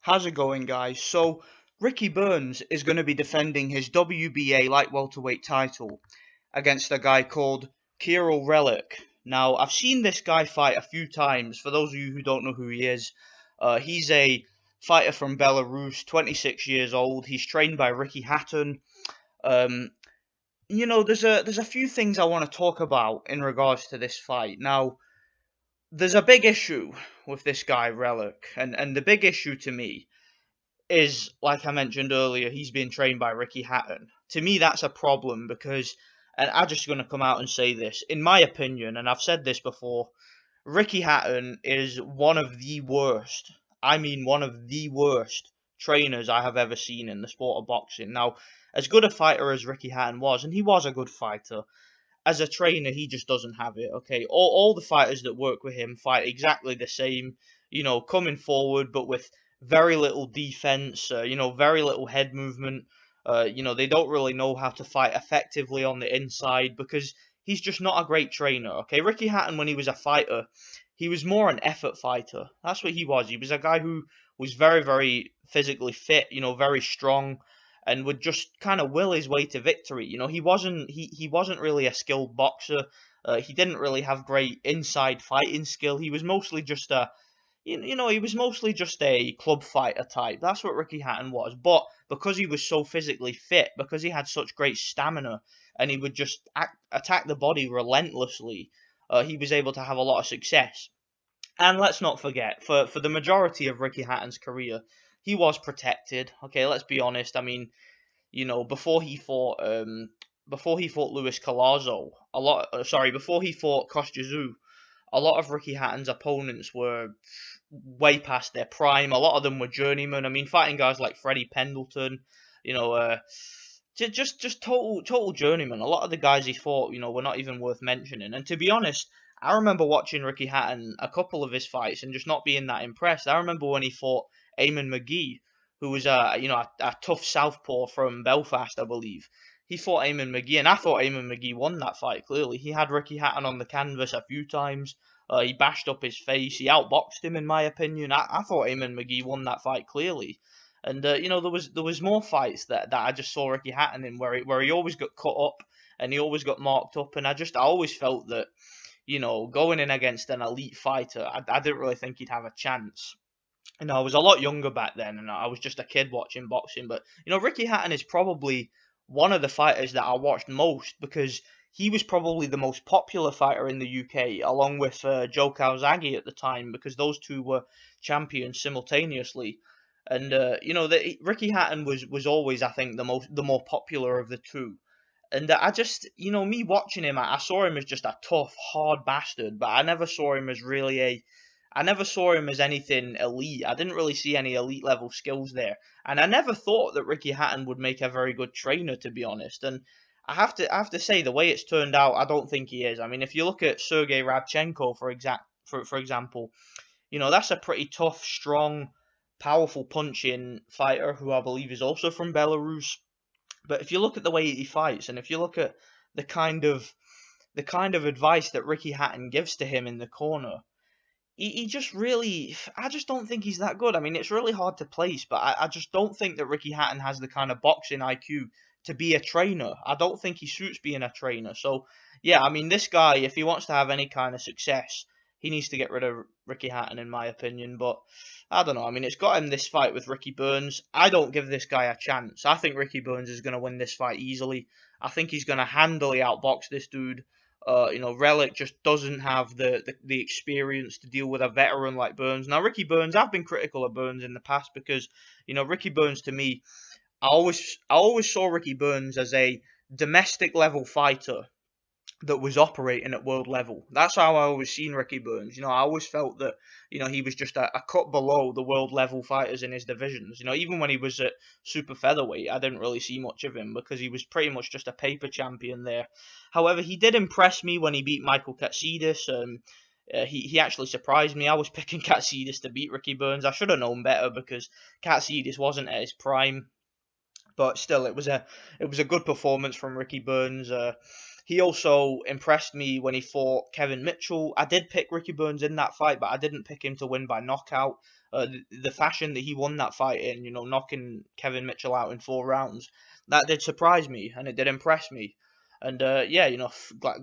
How's it going, guys? So, Ricky Burns is going to be defending his WBA light welterweight title against a guy called Kiryl Relikh. Now, I've seen this guy fight a few times. For those of you who don't know who he is, he's a fighter from Belarus, 26 years old. He's trained by Ricky Hatton. Um, there's a few things I want to talk about in regards to this fight. Now, there's a big issue with this guy Relikh, and the big issue to me is, like I mentioned earlier, he's being trained by Ricky Hatton. To me, that's a problem because, and I'm just going to come out and say this, in my opinion, and I've said this before, Ricky Hatton is one of the worst, I mean one of the worst trainers I have ever seen in the sport of boxing. Now, as good a fighter as Ricky Hatton was, and he was a good fighter, as a trainer, he just doesn't have it. Okay, all the fighters that work with him fight exactly the same. Coming forward, but with very little defense. Very little head movement. They don't really know how to fight effectively on the inside because he's just not a great trainer. Okay, Ricky Hatton, when he was a fighter, he was more an effort fighter. That's what he was. He was a guy who was very, very physically fit. Very strong and would just kind of will his way to victory. He wasn't really a skilled boxer. He didn't really have great inside fighting skill. He was mostly just a club fighter type. That's what Ricky Hatton was. But because he was so physically fit, because he had such great stamina, and he would just attack the body relentlessly, he was able to have a lot of success. And let's not forget, for the majority of Ricky Hatton's career, he was protected. Okay, let's be honest. I mean, before he fought Luis Collazo, before he fought Kostya, a lot of Ricky Hatton's opponents were way past their prime. A lot of them were journeymen. I mean, fighting guys like Freddie Pendleton, you know, uh, just total journeymen. A lot of the guys he fought, were not even worth mentioning. And to be honest, I remember watching Ricky Hatton a couple of his fights and just not being that impressed. I remember when he fought Eamon McGee, who was a tough southpaw from Belfast, I believe. He fought Eamon McGee, and I thought Eamon McGee won that fight. Clearly, he had Ricky Hatton on the canvas a few times. He bashed up his face. He outboxed him, in my opinion. I thought Eamon McGee won that fight clearly. And there was more fights that I just saw Ricky Hatton in where he always got cut up and he always got marked up, and I always felt that going in against an elite fighter, I didn't really think he'd have a chance. And I was a lot younger back then, and I was just a kid watching boxing. But Ricky Hatton is probably one of the fighters that I watched most because he was probably the most popular fighter in the UK, along with Joe Calzaghe at the time, because those two were champions simultaneously. And Ricky Hatton was always, I think, the more popular of the two. And I just, me watching him, I saw him as just a tough, hard bastard, but I never saw him as anything elite. I didn't really see any elite level skills there. And I never thought that Ricky Hatton would make a very good trainer, to be honest. And I have to say, the way it's turned out, I don't think he is. I mean, if you look at Sergey Rabchenko, for example, that's a pretty tough, strong, powerful punching fighter who I believe is also from Belarus. But if you look at the way he fights, and if you look at the kind of the kind of advice that Ricky Hatton gives to him in the corner, he just really, I just don't think he's that good. I mean, it's really hard to place, but I just don't think that Ricky Hatton has the kind of boxing IQ to be a trainer. I don't think he suits being a trainer. So, yeah, I mean, this guy, if he wants to have any kind of success, he needs to get rid of Ricky Hatton, in my opinion. But I don't know. I mean, it's got him this fight with Ricky Burns. I don't give this guy a chance. I think Ricky Burns is going to win this fight easily. I think he's going to handily outbox this dude. Relikh just doesn't have the experience to deal with a veteran like Burns. Now, Ricky Burns, I've been critical of Burns in the past because, Ricky Burns to me, I always saw Ricky Burns as a domestic level fighter that was operating at world level. That's how I always seen Ricky Burns. I always felt that, he was just a cut below the world level fighters in his divisions. Even when he was at super featherweight, I didn't really see much of him because he was pretty much just a paper champion there. However, he did impress me when he beat Michael Katsidis. He actually surprised me. I was picking Katsidis to beat Ricky Burns. I should have known better because Katsidis wasn't at his prime. But still, it was a good performance from Ricky Burns. He also impressed me when he fought Kevin Mitchell. I did pick Ricky Burns in that fight, but I didn't pick him to win by knockout. The fashion that he won that fight in, knocking Kevin Mitchell out in 4 rounds, that did surprise me and it did impress me. And yeah,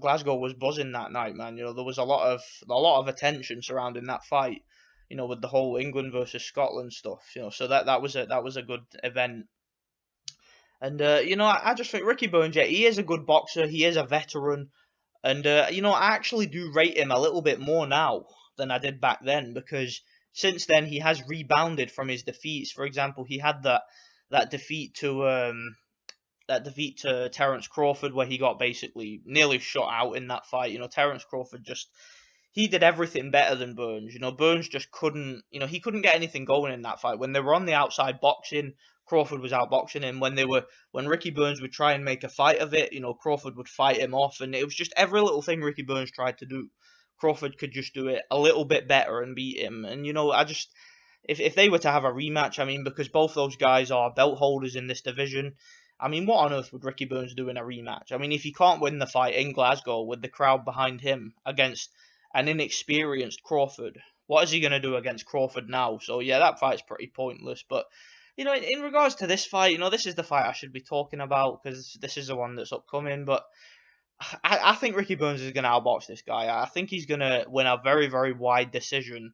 Glasgow was buzzing that night, man. There was a lot of attention surrounding that fight. With the whole England versus Scotland stuff. So that was a good event. And I just think Ricky Burns, yeah, he is a good boxer. He is a veteran. And I actually do rate him a little bit more now than I did back then, because since then he has rebounded from his defeats. For example, he had that defeat to Terence Crawford, where he got basically nearly shot out in that fight. Terence Crawford just, he did everything better than Burns. Burns just couldn't, he couldn't get anything going in that fight. When they were on the outside boxing, Crawford was outboxing him. When Ricky Burns would try and make a fight of it, Crawford would fight him off, and it was just every little thing Ricky Burns tried to do, Crawford could just do it a little bit better and beat him. And I just, if they were to have a rematch, I mean, because both those guys are belt holders in this division, I mean, what on earth would Ricky Burns do in a rematch? I mean, if he can't win the fight in Glasgow with the crowd behind him against an inexperienced Crawford, what is he going to do against Crawford now? So yeah, that fight's pretty pointless. But in regards to this fight, this is the fight I should be talking about, because this is the one that's upcoming. But I think Ricky Burns is going to outbox this guy. I think he's going to win a very, very wide decision.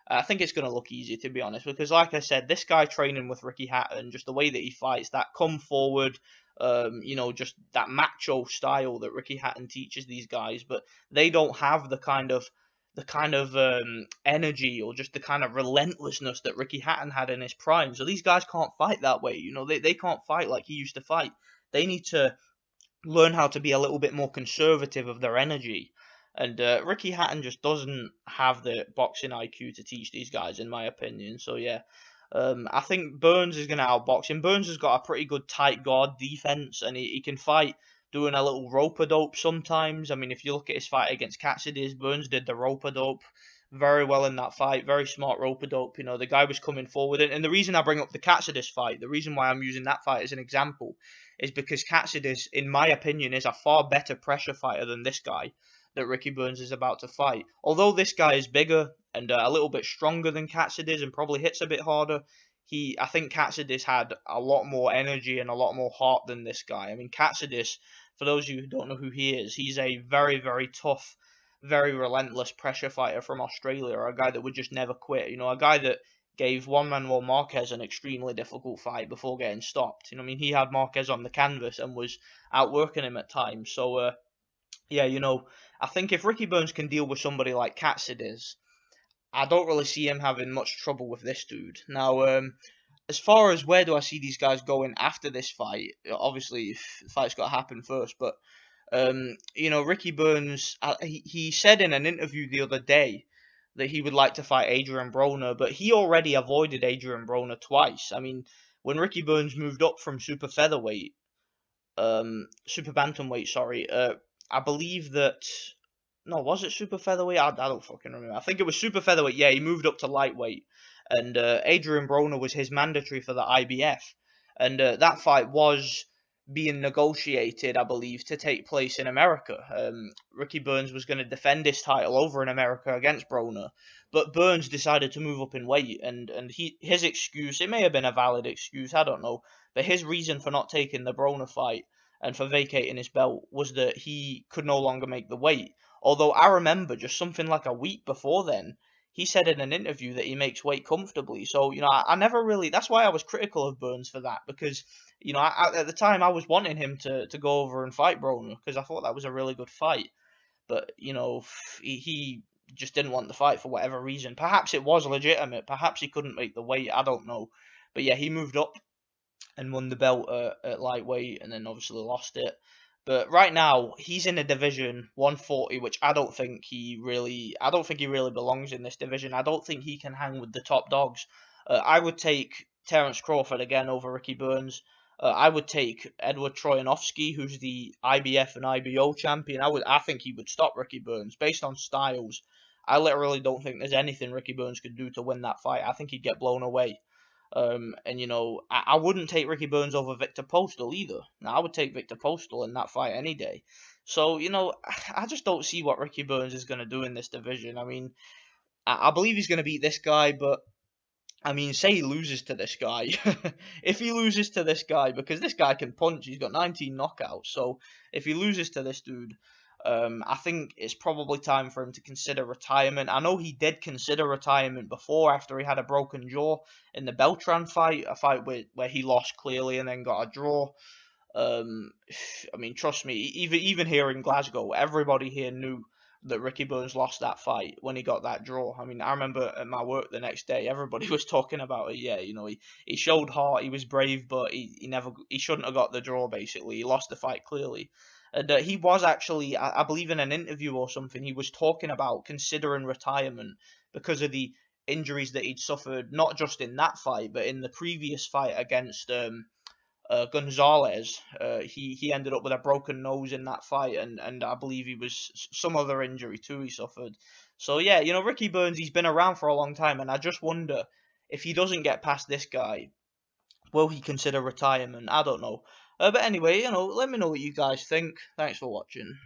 I think it's going to look easy, to be honest, because like I said, this guy training with Ricky Hatton, just the way that he fights, that come forward, just that macho style that Ricky Hatton teaches these guys, but they don't have the kind of energy, or just the kind of relentlessness that Ricky Hatton had in his prime. So these guys can't fight that way. They can't fight like he used to fight. They need to learn how to be a little bit more conservative of their energy. And Ricky Hatton just doesn't have the boxing IQ to teach these guys, in my opinion. So yeah, I think Burns is going to outbox him. Burns has got a pretty good tight guard defense, and he can fight doing a little rope-a-dope sometimes. I mean, if you look at his fight against Cassidy, Burns did the rope-a-dope very well in that fight. Very smart rope-a-dope. The guy was coming forward. And the reason I bring up the Cassidy fight, the reason why I'm using that fight as an example, is because Cassidy, in my opinion, is a far better pressure fighter than this guy that Ricky Burns is about to fight. Although this guy is bigger and a little bit stronger than Cassidy and probably hits a bit harder, I think Cassidy's had a lot more energy and a lot more heart than this guy. I mean, Cassidy, for those of you who don't know who he is, he's a very, very tough, very relentless pressure fighter from Australia, a guy that would just never quit. A guy that gave Juan Manuel Marquez an extremely difficult fight before getting stopped. I mean, he had Marquez on the canvas and was outworking him at times. So, yeah, I think if Ricky Burns can deal with somebody like Catsidy, I don't really see him having much trouble with this dude. Now, as far as where do I see these guys going after this fight, obviously the fight's got to happen first, but Ricky Burns, he said in an interview the other day that he would like to fight Adrian Broner, but he already avoided Adrian Broner twice. I mean, when Ricky Burns moved up from super bantamweight, sorry, I believe that, no, was it super featherweight? I don't fucking remember. I think it was super featherweight. Yeah, he moved up to lightweight, and Adrian Broner was his mandatory for the IBF, and that fight was being negotiated, I believe, to take place in America. Ricky Burns was going to defend his title over in America against Broner, but Burns decided to move up in weight, and his excuse, it may have been a valid excuse, I don't know, but his reason for not taking the Broner fight and for vacating his belt was that he could no longer make the weight. Although I remember just something like a week before then, he said in an interview that he makes weight comfortably. So, I never really, that's why I was critical of Burns for that, because, at the time I was wanting him to go over and fight Broner, because I thought that was a really good fight. But, he just didn't want the fight for whatever reason. Perhaps it was legitimate. Perhaps he couldn't make the weight. I don't know. But yeah, he moved up and won the belt at lightweight, and then obviously lost it. But right now he's in a division 140, which I don't think he really belongs in this division. I don't think he can hang with the top dogs. I would take Terence Crawford again over Ricky Burns. I would take Edward Troyanovsky, who's the IBF and IBO champion. I think he would stop Ricky Burns based on styles. I literally don't think there's anything Ricky Burns could do to win that fight. I think he'd get blown away. And I wouldn't take Ricky Burns over Victor Postal either. Now, I would take Victor Postal in that fight any day. So, I just don't see what Ricky Burns is going to do in this division. I mean, I believe he's going to beat this guy, but I mean, say he loses to this guy. If he loses to this guy, because this guy can punch, he's got 19 knockouts. So if he loses to this dude, I think it's probably time for him to consider retirement. I know he did consider retirement before, after he had a broken jaw in the Beltran fight, a fight where he lost clearly and then got a draw. Um, I mean, trust me, even here in Glasgow, everybody here knew that Ricky Burns lost that fight when he got that draw. I mean, I remember at my work the next day, everybody was talking about it. Yeah, he showed heart, he was brave, but he shouldn't have got the draw. Basically, he lost the fight clearly. And he was actually, I believe, in an interview or something, he was talking about considering retirement because of the injuries that he'd suffered, not just in that fight, but in the previous fight against Gonzalez. He ended up with a broken nose in that fight, and I believe he was some other injury too he suffered. So yeah, Ricky Burns, he's been around for a long time, and I just wonder if he doesn't get past this guy, will he consider retirement? I don't know. But anyway, let me know what you guys think. Thanks for watching.